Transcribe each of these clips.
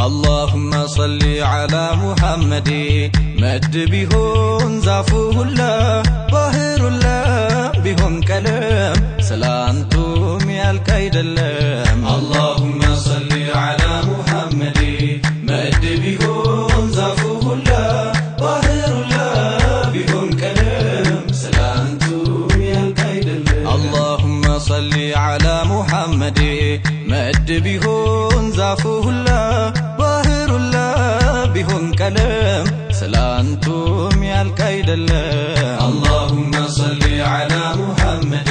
اللهم صل على محمد مد بيهون زافوه الله باهر الله بيهون كلام سلامتم يالكايد اللام اللهم صل على محمد مد بيهون زافوه الله باهر الله بيهون كلام سلامتم يالكايد اللام اللهم صل على محمد مد بيهون زافوه الله باهر الله بيهون كلام سلامتم يالكايد اللام اللهم صل على محمد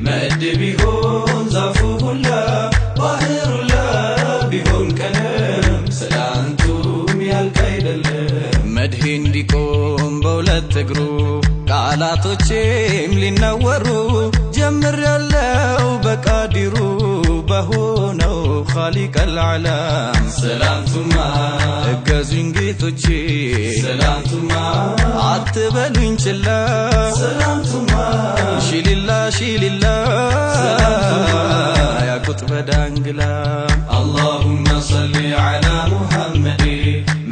مد بيهون زافوه الله باهر الله بيهون كلام سلامتم يالكايد اللام مدهين ديكم بولت تقرو ቃላቶቼም ሊነወሩ ጀምሬያለሁ በቃዲሩ በሆነው ኻሊቅ العالم ሰላምቱማ እገዙኝ ጌቶቼ ሰላምቱማ አትበሉኝ ችላ ሰላምቱማ ሺሊላ ሺሊላ ሰላምቱማ ያ ቁጥበ ዳንግላ اللهم صل على محمد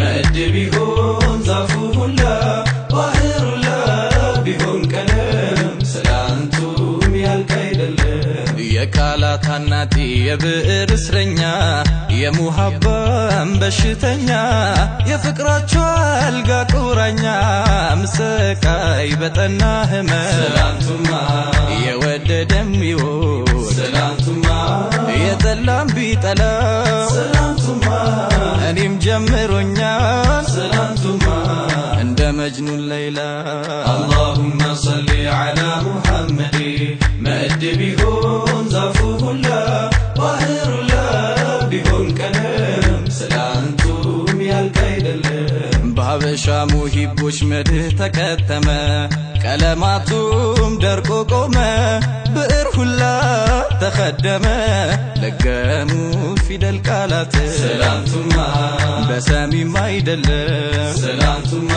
مد بيهون زافوه الله باهر بيهون كلام سلامتم يالكايد اللام የቃላት እናቴ የብዕር እስረኛ የሙሐባም በሽተኛ የፍቅራቸው አልጋ ቁራኛ ምሰቃይ በጠና ህመም ሰላምቱማ የወደደም ይወድ ሰላምቱማ የጠላም ቢጠላ ሰላምቱማ እኔም ጀምሮኛል ሰላምቱማ እንደ መጅኑን ሌላ اللهم صل على محمد مد بيهون زافوه الله باهر الله بيهون كلام سلامتم يالكايد اللام በሀበሻ ሙሂቦች መድህ ተከተመ ቀለማቱም ደርቆ ቆመ ብዕር ሁላ ተኸደመ ለገሙ ፊደል ቃላት ሰላምቱማ በሰሚም አይደለም ሰላምቱማ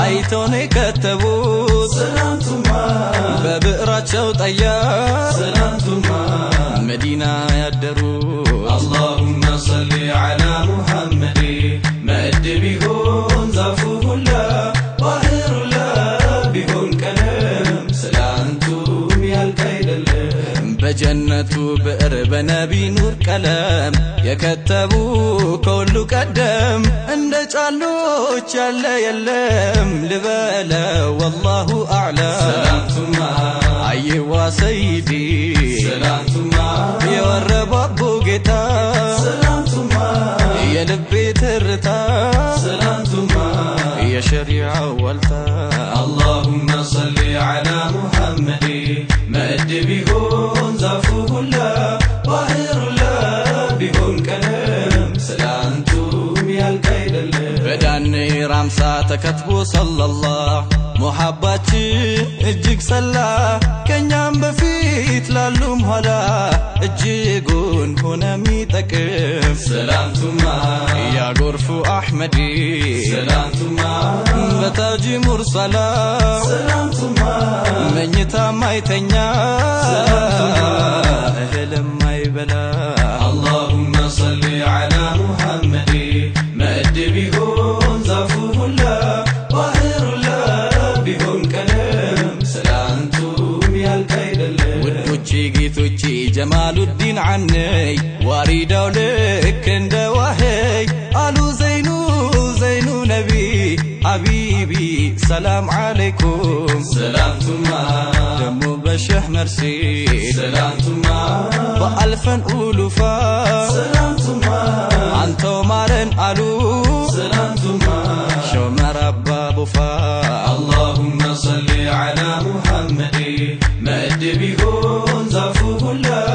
አይተው ነው የከተቡት ሰላምቱማ በብዕራቸው ጠያር ሰላምቱማ መዲና ያደሩ اللهم صل على محمد مد بيهون زافوه الله باهر الله بيهون كلام سلامتم يالكايد اللام በጀነቱ ብዕር በነቢ ኑር ቀለም የከተቡ ከሁሉ ቀደም እንደ ጫሎች ያለ የለም ልበለው والله أعلم ሰላምቱማ አየዋ ሰይዲ ሰላምቱማ የወረባቦ ጌታ ሰላምቱማ የልቤ ትርታ ሰላምቱማ የሸሪዓው ዋልታ اللهم صل على محمد مد بيهون زافوه الله باهر الله بيهون كلام سلامتم يالكايد اللام በዳኔ ራምሳ ተከትቦ ሰለላህ ሙሐባችን እጅግ ሰላ ከኛም በፊት ላሉም ኋላ እጅጉን ሆነ ሚጠቅም ሰላምቱማ ያጎርፉ አሕመዲ ሰላምቱማ በታጂ ሙርሰላ ሰላምቱማ መኝታ ማይተኛ ሰላምቱማ እህልም ማይበላ اللهم صل على محمد مد بيهون زافوه الله باهر الله بيهون كلام سلامتم يالكايد اللام ውዶቼ ጌቶቼ ጀማሉዲን ዐነይ ዋሪዳው ልክ እንደ ዋህይ አሉ ዘይኑ ነቢ ሐቢቢ ሰላም ዓለይኩም ሰላምቱማ ደሞ በሸህ መርሲ ሰላምቱማ በአልፈን ኡሉፋ ሰላምቱማ አንተው ማረን አሉ ሰላምቱማ ሾመር አባ ቡፋ اللهم صل على محمد مد بيهون زافوه الله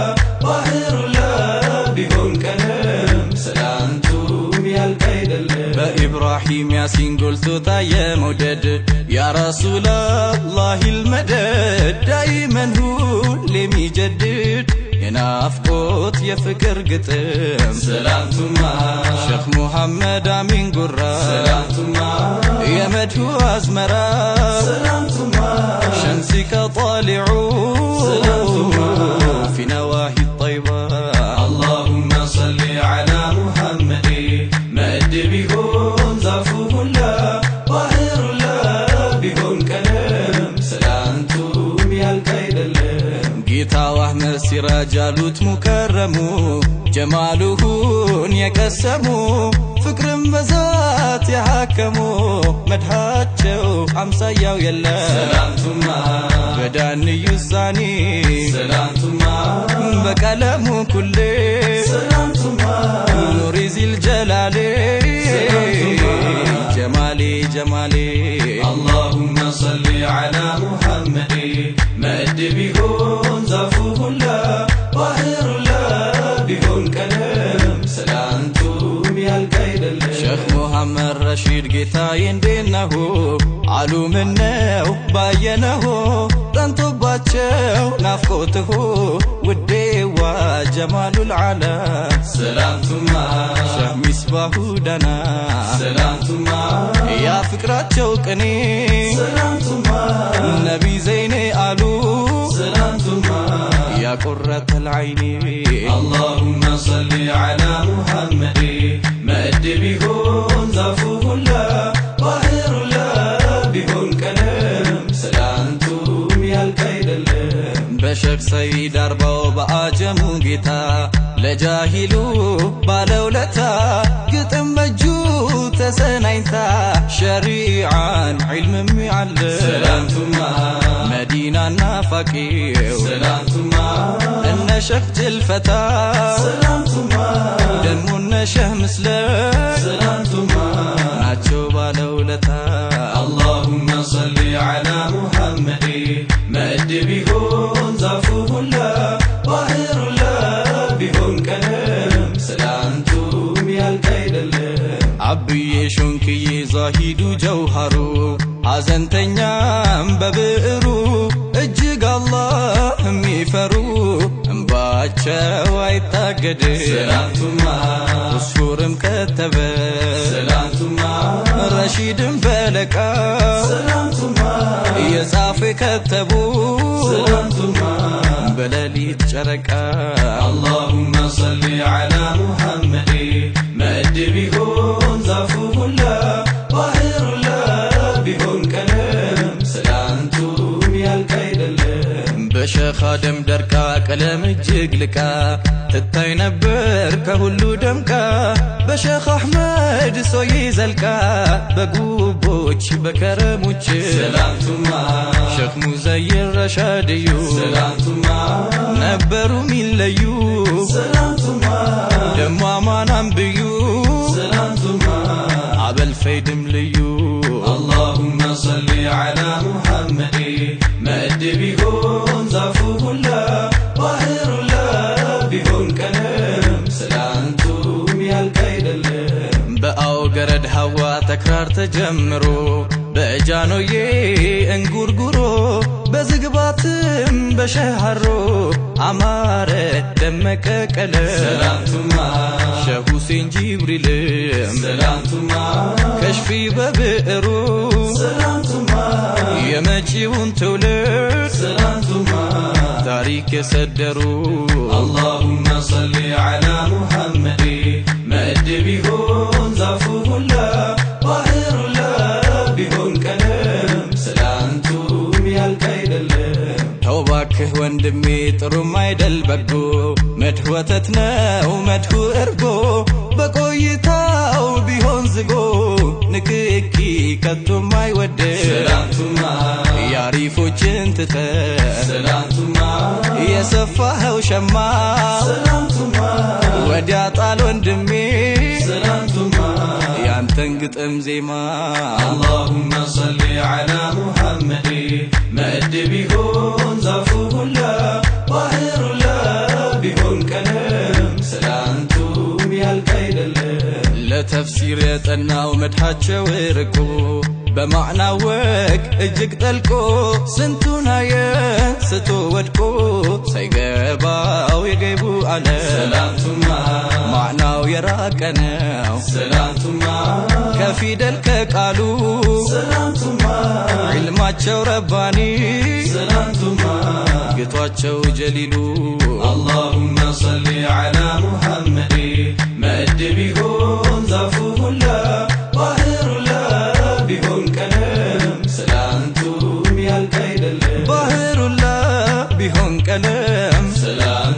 باهر الله بيهون كلام سلامتم يالكايد اللام በኢብራሂም ያሲን ጎልቶ ታየ መውደድ ያ ረሱላላህ المدد ዳይመን ሁሌም ይጀድድ የናፍቆት የፍቅር ግጥም ሰላምቱማ ሼኽ ሙሐመድ አሚን ጉራ ሰላምቱማ የመድሁ አዝመራ ሰላምቱማ ሸምሲከ ጣሊዑ ሰላምቱማ في نواهي الطيبة اللهم صل على محمد ሲራጅ አሉት ሙከረሙ ጀማሉሁን የቀሰሙ ፍቅርም በዛት ያሐከሙ መድሃቸው አምሳያው የለም ሰላንቱማ በዳንዩ ሳኒ ሰላንቱማ በቀለሙ ኩሌ ሰላንቱማ ኑሪ ዚል ጀላሌ ጀማሌ ጀማሌ اللهم صل على محمد مد بيهون ዛፉ ሁላ ባህር ላ ቢሆን ቀለም ሰላንቱም ያልቅ አይደለም ሼኽ ሙሐመድ ረሺድ ጌታዬ እንዴነሆ አሉ ምነው ባየነሆ ጠንቶባቸው ናፍቆትሆ ውዴዋ ጀማሉል ዓለም ሰላንቱማ ሼኽ ሚስባሁ ደና ሰላንቱማ ያ ፍቅራቸው ቅኔ ሰላንቱማ ነቢ ዘይኔ አሉ ሰላንቱማ ያ ቁረተል ዐይኒ اللهم صل على محمد መድ ቢሆን ዛፉ ሁላ ባህር ላ ቢሆን ቀለም ሰላንቱም ያልቅ አይደለም በሼኽ ሰይድ አርባው በአጀሙ ጌታ ለጃሂሉ ባለውለታ ግጥም በእጁ ተሰናኝታ ሸሪዓን ዒልምም ያለ ሰላንቱማ መዲናና ፋቂው ሰላንቱማ እነ ሼኽ ጅልፈታ ሰላንቱማ ደሞ እነ ሼኽ ምስለ ሰላንቱማ ናቸው ባለውለታ اللهم صل على محمد መድ ቢሆን ዛፉ ሁላ ባህር ላ ቢሆን ቀለም ሰላንቱም ያልቅ አይደለም አብዬ ሾንክዬ ዛሂዱ ጀውሃሩ ሐዘንተኛም በብዕሩ እጅግ አላህ የሚፈሩ እንባቸው አይታገድ ሰላንቱማ ዑስፉርም ከተበ ሰላንቱማ ረሺድም ፈለቃ ሰላንቱማ የጻፈ ከተቡ ሰላንቱማ በሌሊት ጨረቃ اللهم صل على محمد መድ ቢሆን ዛፉ ሁላ ባህር ላ ቢሆን ቀለም ሰላንቱም ያልቅ አይደለም በሼኽ አደም ደርቃ ቀለም እጅግ ልቃ ትታይ ነበር ከሁሉ ደምቃ በሼኽ አሕመድ ሶይ ዘልቃ በጉቦች በከረሞች ሰላንቱማ ሼኽ ሙዘይር ረሻድዩ ሰላንቱማ ነበሩ ሚለዩ ሰላንቱማ ደሞ አማናም ብዩ ሰላንቱማ አበል ፈይድም ልዩ اللهم صل على محمد መድ ቢሆን ዛፉ ሁላ ባህር ላ ቢሆን ቀለም ሰላንቱም ያልቅ አይደለም በአው ገረድ ሐዋ ተክራር ተጀምሮ በጃኖዬ እንጉርጉሮ በዝግባትም በሸሃሮ አማረ ደመቀ ቀለም ሰላንቱማ ሼኽ ሁሴን ጅብሪልም ሰላንቱማ ከሽፊ በብዕሩ ሰላንቱማ የመጪውን ትውልድ ሰላንቱማ ታሪክ የሰደሩ اللهم صل على محمد መድ ቢሆን ዛፉ ሁላ ባህር ላ ቢሆን ቀለም ሰላንቱም ያልቅ አይደለም ተው ባክህ ወንድሜ ጥሩም አይደል በጎ መድህ ወተት ነው መድሁ እርጎ በቆይታው ቢሆን ዝጎ ንክኪ ከቶም አይወድ ሰላንቱማ ያሪፎችን ትተ ሰላንቱማ የሰፋኸው ሸማ ሰላንቱማ ወዲያ ጣል ወንድሜ ሰላንቱማ ያንተን ግጥም ዜማ اللهم صل على محمد መድ ቢሆን ዛፉ ሁላ ባህር ላ ቢሆን ቀለም ሰላንቱም ያልቅ አይደለም ለተፍሲር የጠናው መድሃቸው ርቆ በማዕናው ወግ እጅግ ጠልቆ ስንቱን አየን ስቶ ወድቆ ሳይገባው የገይቡ ዓለም ሰላንቱማ ማዕናው የራቀ ነው ሰላንቱማ ከፊደል ከቃሉ ሰላንቱማ ዒልማቸው ረባኒ ሰላንቱማ ግቷቸው ጀሊሉ اللهم صل على محمد መድ ቢሆን ዛፉ ሁላ ባህር ላ ቢሆን ቀለም ሰላንቱም ያልቅ አይደለም ባህር ላ ቢሆን ቀለም ሰላም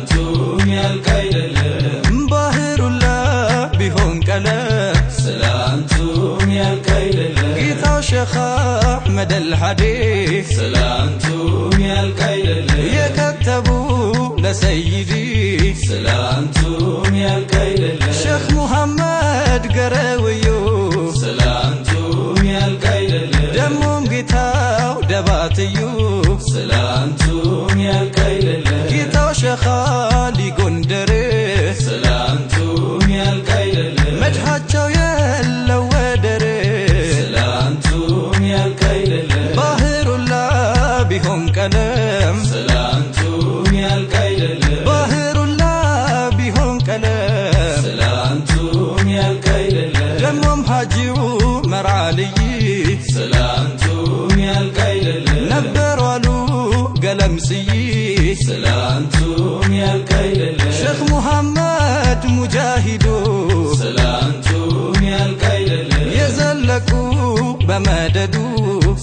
ሸኽ አሕመድ አልሐዲስ ስላንቱም ያልቅ አይደለም የከተቡ ለሰይዲ ስላንቱም ያልቅ አይደለም ሼኽ ሙሐመድ ገረውዩ ስላንቱም ያልቅ አይደለም ደሞም ጌታው ደባትዩ ስላንቱም ያልቅ አይደለም ጌታው ሼኽ አሊ ጎንደር ስላንቱም ያልቅ አይደለም መድኃቸው የለው ወደር ስላንቱም ያልቅ አይደለም ባህሩላ ቢሆን ቀለም ስላንቱም ያልቅ አይደለም ባህሩላ ቢሆን ቀለም ስላንቱም ያልቅ አይደለም ደሞም ሐጂው መርዓልይ ስላንቱም ያልቅ አይደለም ነበሩ አሉ ገለምስይ ስላንቱም ያልቅ አይደለም ሼኽ ሙሐመድ ሙጃሂዱ ስላንቱም ያልቅ አይደለም የዘለቁ በመደዱ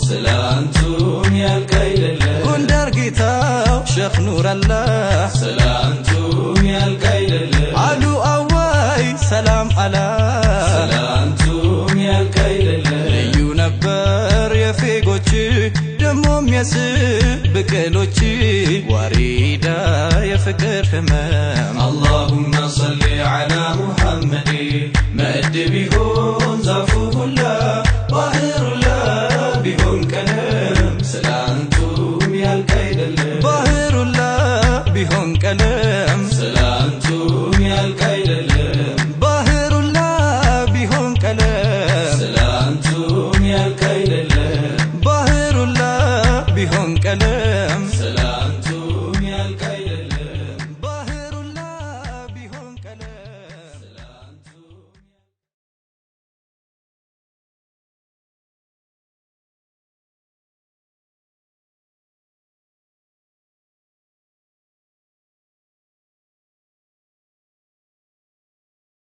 ስላንቱም ያልቅ አይደለም ጎንደር ጌታው ሼኽ ኑረላህ ስላንቱም ያልቅ አይደለም አሉ አዋይ ሰላም አላ ስላንቱም ያልቅ አይደለም ልዩ ነበር የፌጎች ደሞም የስብቅሎች ዋሪዳ የፍቅር ህመም اللهم صل على محمد مد ቢሆን ዛፉ ሁላ ባህሩ ላ ቢሆን ቀለም ስላንቱም ያልቅ አይደለም ባህሩላ ቢሆን ቀለም ስላንቱም ያልቅ አይደለም